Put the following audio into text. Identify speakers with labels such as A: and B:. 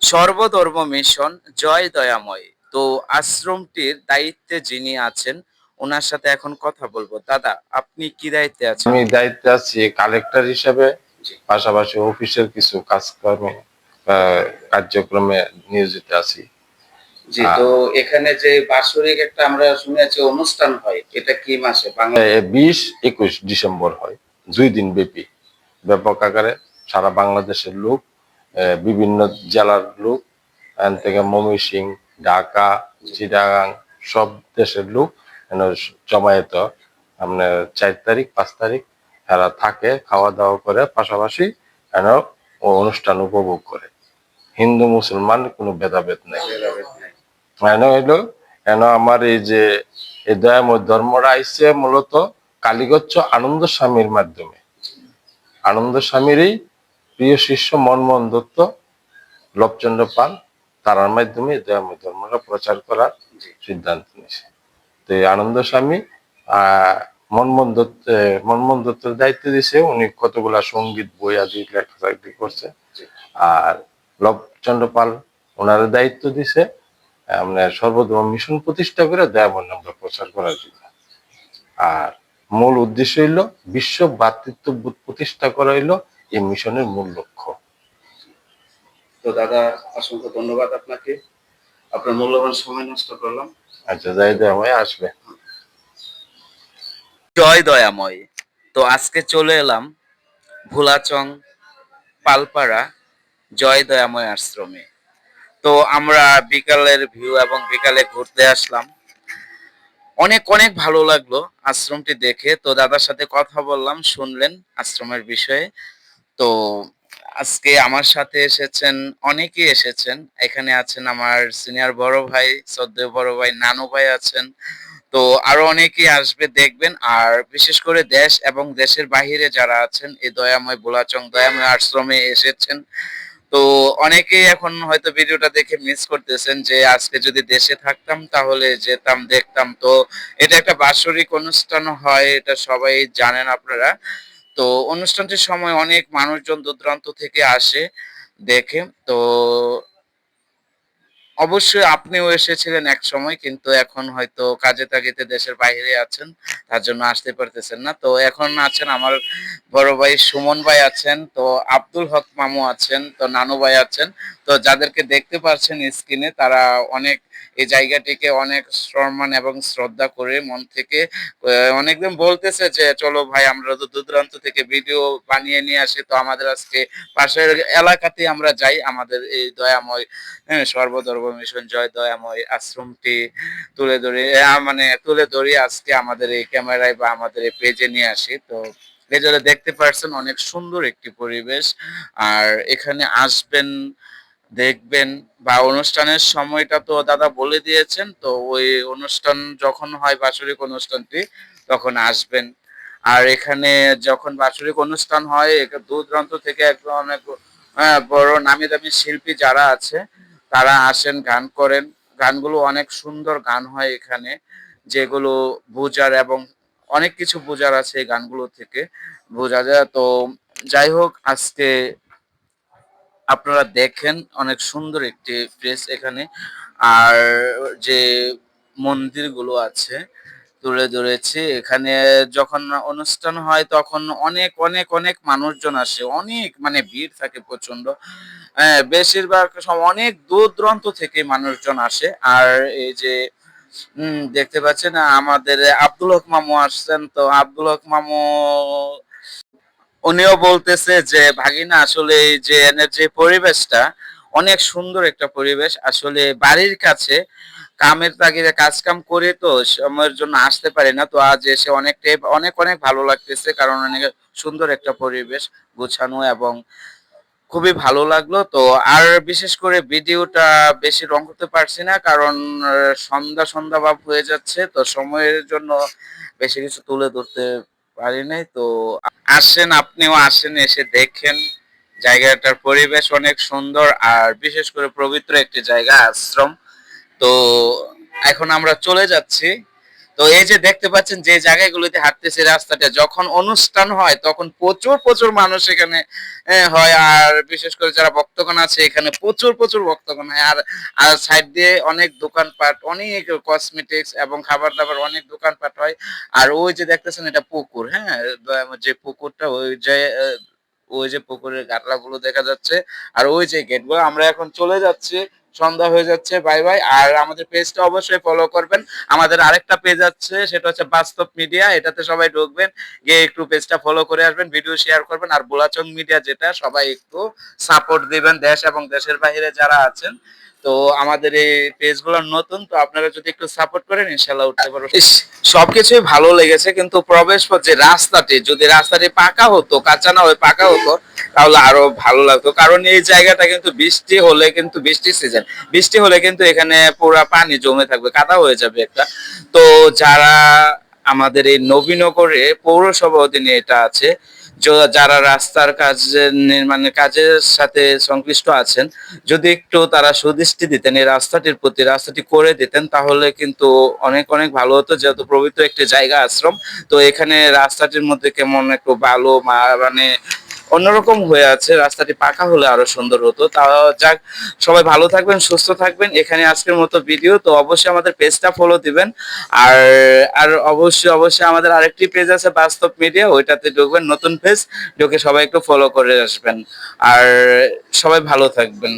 A: সর্বধর্ম মিশন জয় দয়াময়। তো আশ্রমটির দায়িত্বে যিনি আছেন ওনার সাথে এখন কথা বলবো। দাদা, আপনি কি দায়িত্বে আছেন?
B: আমি দায়িত্বে আছি কালেক্টর হিসেবে,
A: জি।
B: পাশাপাশি অফিসের কিছু কাজকর্মে কার্যক্রমে নিয়োজিত আছি।
A: জি, তো এখানে যে বাৎসরিক একটা আমরা শুনেছি অনুষ্ঠান হয়, এটা কি মাসে? বাংলা
B: 20-21 ডিসেম্বর হয়, 2 দিন ব্যাপী, ব্যাপক আকারে সারা বাংলাদেশের লোক, বিভিন্ন জেলার লোক, এখান থেকে ময়মনসিংহ, ঢাকা, চিটাগাং, সব দেশের লোক এখানে জমায়েত। আপনার 4 তারিখ 5 তারিখ এরা থাকে, খাওয়া দাওয়া করে, পাশাপাশি এখানে অনুষ্ঠান উপভোগ করে। হিন্দু মুসলমান কোনো ভেদাভেদ নেই। কেন হইলো, কেন আমার এই যে এই দয়াময় ধর্মটা আইছে মূলত কালীগচ্ছ আনন্দ স্বামীর মাধ্যমে। আনন্দ স্বামীরই প্রিয় শিষ্য মনমোহন দত্ত, লোকচন্দ্র পাল, তারার মাধ্যমে দয়াময় ধর্মটা প্রচার করার সিদ্ধান্ত নিয়েছে। তো এই আনন্দ স্বামী মনমোহন দত্তের দায়িত্ব দিয়েছে, উনি কতগুলা সঙ্গীত বই আদি লেখালেখি করছে। আর লোকচন্দ্র পাল ওনার দায়িত্ব দিছে আপনার সর্বধর্ম মিশন প্রতিষ্ঠা করে দয়াময় নামটা প্রচার করার জন্য। আর মূল উদ্দেশ্য হইল বিশ্ব ভ্রাতৃত্ববোধ প্রতিষ্ঠা করা হইল এই মিশনের মূল লক্ষ্য।
A: তো দাদা, অসংখ্য ধন্যবাদ আপনাকে, আপনার মূল্যবান সময় নষ্ট করলাম।
B: আচ্ছা, যাই দয়াময় আসবে।
A: জয় দয়াময়। তো আজকে চলে এলাম ভোলাচং পালপাড়া জয় দয়াময় আশ্রমে। তো আমরা বিকালের ভিউ এবং বিকালে ঘুরতে আসলাম। অনেক অনেক ভালো লাগলো আশ্রমটি দেখে। তো দাদার সাথে কথা বললাম, শুনলেন আশ্রমের বিষয়ে। তো আজকে আমার সাথে এসেছেন, অনেকেই এসেছেন। এখানে আছেন আমার সিনিয়র বড় ভাই, শ্রদ্ধেয় বড় ভাই নানু ভাই আছেন। তো আরো অনেকেই আসবে, দেখবেন। আর বিশেষ করে দেশ এবং দেশের বাহিরে যারা আছেন এই দয়াময় ভোলাচং দয়াময় আশ্রমে এসেছেন, তো অনেকেই এখন হয়তো ভিডিওটা দেখে মিস করতেছেন যে আজকে যদি দেশে থাকতাম তাহলে যেতাম, দেখতাম। তো এটা একটা বাৎসরিক অনুষ্ঠান হয়, এটা সবাই জানেন আপনারা। তো অনুষ্ঠানটির সময় অনেক মানুষজন দূর দূরান্ত থেকে আসে দেখে। তো অবশ্যই আপনিও এসেছিলেন এক সময়, কিন্তু এখন হয়তো কাজে তাগিদে দেশের বাইরে আছেন, তার জন্য আসতে পারতেছেন না। তো এখন আছেন আমার বড় ভাই সুমন ভাই আছেন, তো আব্দুল হক মামু আছেন, তো নানু ভাই আছেন। তো যাদেরকে দেখতে পাচ্ছেন স্ক্রিনে, তারা অনেক এই জায়গাটিকে অনেক সম্মান এবং শ্রদ্ধা করে মন থেকে অনেকদিন বলতেছে যে চলো ভাই, আমরা তো দূর দূরান্ত থেকে ভিডিও বানিয়ে নিয়ে আসি, তো আমাদের আজকে পাশের এলাকাতে আমরা যাই, আমাদের এই দয়াময়, হ্যাঁ, সর্বধর্ম মিশন জয় দয়াময় আশ্রমটি তুলে ধরি আজকে আমাদের এই ক্যামেরায় বা আমাদের এই পেজে নিয়ে আসি। তো এই যে দেখতে পাচ্ছেন অনেক সুন্দর একটি পরিবেশ। আর এখানে আসবেন, দেখবেন। বা অনুষ্ঠানের সময়টা তো দাদা বলে দিয়েছেন, তো ওই অনুষ্ঠান যখন হয় বাৎসরিক অনুষ্ঠানটি, তখন আসবেন। আর এখানে যখন বাৎসরিক অনুষ্ঠান হয়, দূর দূরান্ত থেকে একদম অনেক বড় নামি দামি শিল্পী যারা আছে তারা আসেন, গান করেন। গানগুলো অনেক সুন্দর গান হয় এখানে, যেগুলো বোঝার এবং অনেক কিছু বোঝার আছে এই গানগুলো থেকে, বোঝা যায়। তো যাই হোক, আজকে আপনারা দেখেন অনেক সুন্দর একটি প্লেস এখানে। আর যে মন্দিরগুলো আছে তুলে ধরেছি এখানে, যখন অনুষ্ঠান হয় তখন অনেক অনেক অনেক মানুষজন আসে, অনেক মানে ভিড় থাকে প্রচন্ড। হ্যাঁ, বেশিরভাগ সময় অনেক দূর দূরান্ত থেকে মানুষজন আসে। আর এই যে দেখতে পাচ্ছেন আমাদের আব্দুল হক মামু আসছেন, তো আব্দুল হক মামু উনিও বলতেছে যে ভাগিনা, আসলে এই যে এনের যে পরিবেশটা অনেক সুন্দর একটা পরিবেশ, আসলে বাড়ির কাছে কামের তাগিদে কাজ কাম করে তো সময়ের জন্য আসতে পারি না। তো আজ এসে অনেকটাই অনেক অনেক ভালো লাগতেছে, কারণ অনেক সুন্দর একটা পরিবেশ, গোছানো এবং খুবই ভালো লাগলো। তো আর বিশেষ করে ভিডিওটা বেশি রং করতে পারছি না, কারণ সন্ধ্যা সন্ধ্যা ভাব হয়ে যাচ্ছে, তো সময়ের জন্য বেশি কিছু তুলে ধরতে পারি নাই। তো আসেন, আপনিও আসেন, এসে দেখেন। জায়গাটার পরিবেশ অনেক সুন্দর, আর বিশেষ করে পবিত্র একটি জায়গা, আশ্রম। তো এখন আমরা চলে যাচ্ছি তো এই যে দেখতে পাচ্ছেন যে জায়গাগুলোতে হাঁটতেছে রাস্তাটা, যখন অনুষ্ঠান হয় তখন প্রচুর প্রচুর মানুষ এখানে হয়। আর বিশেষ করে যারা ভক্তগণ আছে এখানে প্রচুর প্রচুর ভক্তগণ হয়। আর আর সাইড দিয়ে অনেক দোকানপাট, অনেক কসমেটিক্স এবং খাবার দাবার অনেক দোকানপাট হয়। আর ওই যে দেখতেছেন এটা পুকুর, হ্যাঁ, যে পুকুরটা ওই যে ওই যে পুকুরের গাটলা গুলো দেখা যাচ্ছে। আর ওই যে গেট গুলো, আমরা এখন চলে যাচ্ছি, সন্ধ্যা হয়ে যাচ্ছে, বাই বাই। আর আমাদের পেজটা অবশ্যই ফলো করবেন। আমাদের আরেকটা পেজ আছে, সেটা হচ্ছে বাস্তব মিডিয়া, এটাতে সবাই ঢুকবেন, গিয়ে একটু পেজটা ফলো করে আসবেন, ভিডিও শেয়ার করবেন। আর বুলাচং মিডিয়া যেটা, সবাই একটু সাপোর্ট দিবেন, দেশ এবং দেশের বাইরে যারা আছেন। তো আমাদের এই পেজগুলো নতুন, তো আপনারা যদি একটু সাপোর্ট করেন ইনশাল্লাহ উঠতে পারবো। ইস, সবকিছুই ভালো লেগেছে, কিন্তু প্রবেশ পথ যে রাস্তাটি, যদি রাস্তাটি পাকা হতো, কাঁচা না হয়ে পাকা হতো, তাহলে আরো ভালো লাগতো। কারণ এই জায়গাটা কিন্তু বৃষ্টি হলে, কিন্তু বৃষ্টির সিজন, বৃষ্টি হলে কিন্তু এখানে পুরা পানি জমে থাকবে, কাদা হয়ে যাবে একটা। তো যারা আমাদের এই নবীনগরে পৌরসভা অধীনে এটা আছে, যারা রাস্তার কাজ নির্মাণের কাজের সাথে সংশ্লিষ্ট আছেন, যদি একটু তারা সুদৃষ্টি দিতেন এই রাস্তাটির প্রতি, রাস্তাটি করে দিতেন, তাহলে কিন্তু অনেক অনেক ভালো হতো। যেহেতু পবিত্র একটি জায়গা, আশ্রম, তো এখানে রাস্তাটির মধ্যে কেমন একটু বালু মানে অন্যরকম হয়ে আছে, রাস্তাটি পাকা হলে আরো সুন্দর হতো। তা যাক, সবাই ভালো থাকবেন, সুস্থ থাকবেন। এখানে আজকের মতো ভিডিও, তো অবশ্যই আমাদের পেজটা ফলো দিবেন। আর আর অবশ্যই অবশ্যই আমাদের আরেকটি পেজ আছে বাস্তব মিডিয়া, ওইটাতে ঢুকবেন, নতুন পেজ, ঢুকে সবাই একটু ফলো করে আসবেন। আর সবাই ভালো থাকবেন।